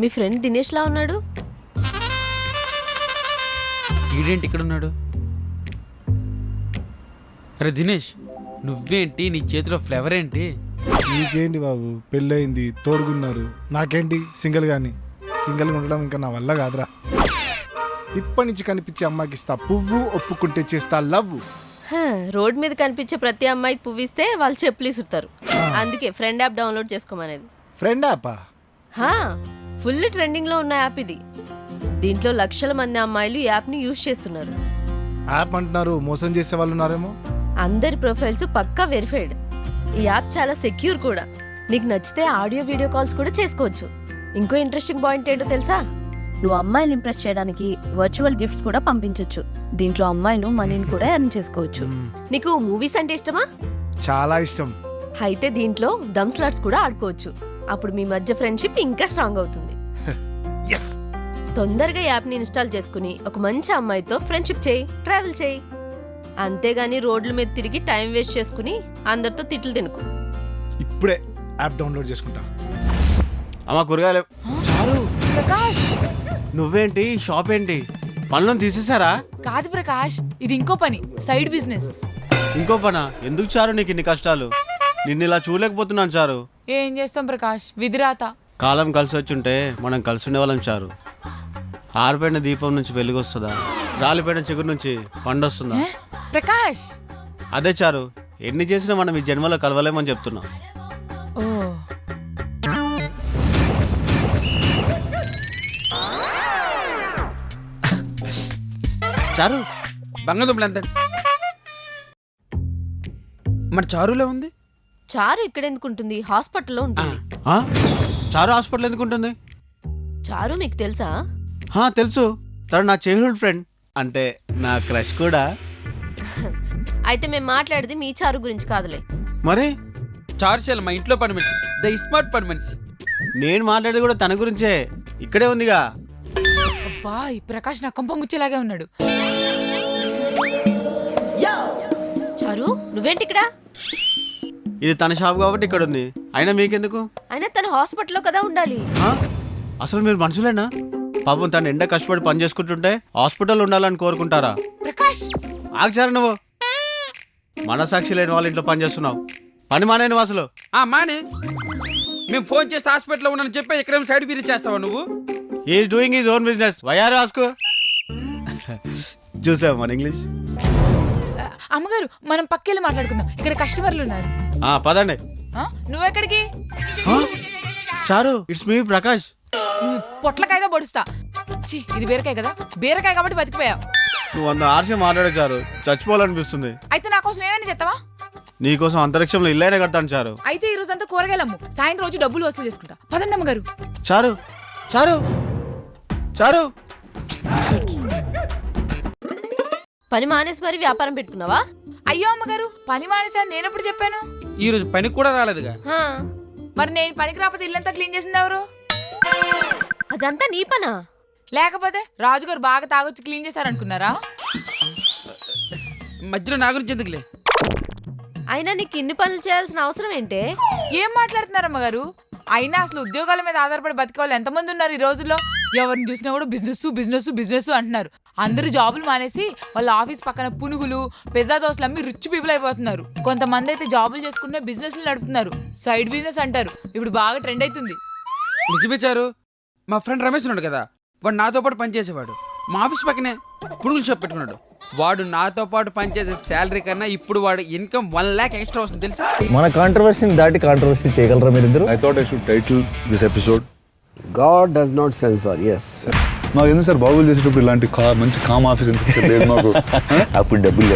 మీ friend Dinesh లా ఉన్నాడు. ఈడేంటి ఇక్కడ ఉన్నాడు? అరే దినేష్, నువ్వేంటి? నీ చేతిలో ఫ్లేవర్ ఏంటి? నీకేంటి బాబు, పెళ్ళయింది, తోడుగున్నారు. నాకేంటి సింగిల్గా ఉండడం ఇంకా నా వల్ల కాదురా. ఇప్పటి నుంచి కనిపించే అమ్మాయికి ఇస్తా పువ్వు, ఒప్పుకుంటే చేస్తా లవ్. రోడ్ మీద కనిపించే ప్రతి అమ్మాయికి పువ్విస్తే వాళ్ళు చెప్పులు ఇసురుతారు. అందుకే ఫ్రెండ్ యాప్ డౌన్లోడ్ చేసుకోమనేది. ఫ్రెండ్ యాపా? ఫుల్ ట్రెండింగ్ లో ఉన్న యాప్ ఇది. దీంట్లో లక్షల మంది అమ్మాయిలు ఈ యాప్ ని యూజ్ చేస్తున్నారు. యాప్ అంటున్నారు, మోసం చేసే వాళ్ళు ఉన్నారేమో. అందరి ప్రొఫైల్స్ పక్కా వెరిఫైడ్. ఈ యాప్ చాలా సెక్యూర్ కూడా. నీకు నచ్చితే ఆడియో వీడియో కాల్స్ కూడా చేసుకోవచ్చు. ఇంకో ఇంట్రెస్టింగ్ పాయింట్ ఏంటో తెలుసా? నువ్వు అమ్మాయిలు ఇంప్రెస్ చేయడానికి వర్చువల్ గిఫ్ట్స్ కూడా పంపించవచ్చు. దీంట్లో అమ్మాయిలు మనీని కూడా ఎర్న్ చేసుకోవచ్చు. నీకు మూవీస్ అంటే ఇష్టమా? చాలా ఇష్టం. అయితే దీంట్లో దమ్ స్లాట్స్ కూడా ఆడుకోవచ్చు. అప్పుడు మీ మధ్య ఫ్రెండ్షిప్ ఇంకా స్ట్రాంగ్ అవుతుంది. ఎస్. తొందరగా యాప్ ని ఇన్స్టాల్ చేసుకుని ఒక మంచి అమ్మాయితో ఫ్రెండ్షిప్ చేయి, ట్రావెల్ చేయి. అంతేగాని రోడ్ల మీద తిరిగి టైం వేస్ట్ చేసుకుని అందరితో తిట్లు తినుకు. ఇప్పుడే యాప్ డౌన్లోడ్ చేసుకుంటా. అమ్మా కూరగాయలు. ప్రకాష్, నువ్వేంటి, షాప్ ఏంటి, పనులను తీసేసారా? కాదు ప్రకాష్, ఇది ఇంకో పని, సైడ్ బిజినెస్. ఇంకో పనా? ఎందుకు చారు నీకు ఇన్ని కష్టాలు? నిన్ను ఇలా చూడలేకపోతున్నాను చారు. ఏం చేస్తాం ప్రకాష్, విధిరాత. కాలం కలిసి వచ్చుంటే మనం కలిసి ఉండేవాళ్ళం చారు. ఆరిపోయిన దీపం నుంచి వెలుగొస్తుందా? రాలిపోయిన చిగురు నుంచి పండొస్తుందా? ప్రకాష్, అదే చారు, ఎన్ని చేసినా మనం ఈ జన్మలో కలవలేమని చెప్తున్నాం. ఓ చారు, బంగాళదుంపలు ఎంత? మరి చారులో ఉంది. చారు ఇక్కడ ఎందుకుంటుంది? హాస్పిటల్లో ఉంటుంది. ఆ? చారు హాస్పిటల్ ఎందుకు ఉంటుంది? చారు మీకు తెలుసా? తెలుసు, తను నా చైల్డ్హుడ్ ఫ్రెండ్, అంటే నా క్రష్ కూడా. అయితే మేము మాట్లాడేది మీ చారు గురించి కాదులే. మరి చారుశాల మా ఇంట్లో పని మనిషి, ద స్మార్ట్ పని మనిషి. నేను మాట్లాడేది కూడా తన గురించే. ఇక్కడే ఉందిగా. అబ్బా, ఈ ప్రకాష్ నా కొంప ముచ్చేలాగే ఉన్నాడు. చారు, నువ్వేంటి ఇక్కడ? ఇది తన షాప్ కాబట్టి ఇక్కడ ఉంది. అయినా మీకెందుకు? అయినా తను హాస్పిటల్లో కదా ఉండాలి. అసలు మీరు మనుషులేనా? పాపం తను ఎండ కష్టపడి పని చేసుకుంటుంటే హాస్పిటల్ ఉండాలని కోరుకుంటారా? ప్రకాష్, ఆగుచారు, నువ్వు మనసాక్షి లేని వాళ్ళ ఇంట్లో పని చేస్తున్నావు. పని మానే నువ్వు అసలు. మానే, మేము ఫోన్ చేస్తే హాస్పిటల్లో ఉన్నానని చెప్పి ఇక్కడేమో సైడ్ బిజినెస్ చేస్తావా నువ్వు? Is doing his own business. వయారు రాసుకో. చూసావు మన ఇంగ్లీష్. అమ్మగారు, మనం పక్కెళ్ళి మాట్లాడుకుందాం, ఇక్కడ కస్టమర్లు ఉన్నారు. పదండి. నువ్వెక్కడికి? చారు, ఇట్స్ మీ ప్రకాష్. నువ్వు పొట్లకాయగా పొడుస్తా. ఇది బీరకాయ కదా, బీరకాయ కాబట్టి బతికిపోయావు. నువ్వు అంత ఆర్షం మాట్లాడే చారు, చచ్చిపోవాలనిపిస్తుంది. అయితే నా కోసం ఏమైనా చెప్తావా? నీకోసం అంతరిక్షంలో ఇల్లైనా కడతాను చారు. అయితే ఈ రోజంతా కూరగాయలమ్ము, సాయంత్రం రోజు డబ్బులు వసూలు చేసుకుంటా. పదండి అమ్మగారు. చారు, చారు, చారు. పని మానేసి మరి వ్యాపారం పెట్టుకున్నావా? అయ్యో అమ్మగారు, పని మానేసాను నేనెప్పుడు చెప్పాను? ఈ రోజు పనికి కూడా రాలేదుగా. మరి నేను పనికి రాకపోతే ఇల్లంతా క్లీన్ చేసింది ఎవరు? అదంతా నీ పనా? లేకపోతే రాజుగారు బాగా తాగొచ్చి క్లీన్ చేశారనుకున్నారా? మధ్యలో నా గురించి ఎందుకులే. అయినా నీకు ఇన్ని పనులు చేయాల్సిన అవసరం ఏంటే? ఏం మాట్లాడుతున్నారు అమ్మగారు? అయినా అసలు ఉద్యోగాల మీద ఆధారపడి బతికే వాళ్ళు ఎంతమంది ఉన్నారు ఈ రోజుల్లో? ఎవరిని చూసినా కూడా బిజినెస్ బిజినెస్ బిజినెస్ అంటున్నారు. అందరూ జాబులు మానేసి వాళ్ళ ఆఫీస్ పక్కన పునుగులు, పిజ్జా దోశలు అమ్మి రిచ్ పీపుల్ అయిపోతున్నారు. కొంతమంది అయితే జాబులు చేసుకుంటే బిజినెస్లు నడుపుతున్నారు. సైడ్ బిజినెస్ అంటారు, ఇప్పుడు బాగా ట్రెండ్ అవుతుంది. నిజమేచారు, మా ఫ్రెండ్ రమేష్ ఉన్నాడు కదా, వాడు నాతో పాటు పనిచేసేవాడు. మా ఆఫీస్ పక్కనే పునుగులు షాప్ పెట్టుకున్నాడు. వాడు నాతో పాటు పనిచేసే శాలరీ కన్నా ఇప్పుడు వాడు ఇన్కమ్ 1 lakh ఎక్స్ట్రా వస్తుంది తెలుసా? మన కాంట్రవర్సీని దాటి కాంట్రవర్సీ చేయగలరా మీరిద్దరు? I thought I should title this episode God does not censor. Yes. మాకు ఎందుకు సార్ బాగులు చేసేటప్పుడు ఇలాంటి మంచి కామ్ ఆఫీస్ ఎందుకు లేదు మాకు? అప్పుడు డబ్బులు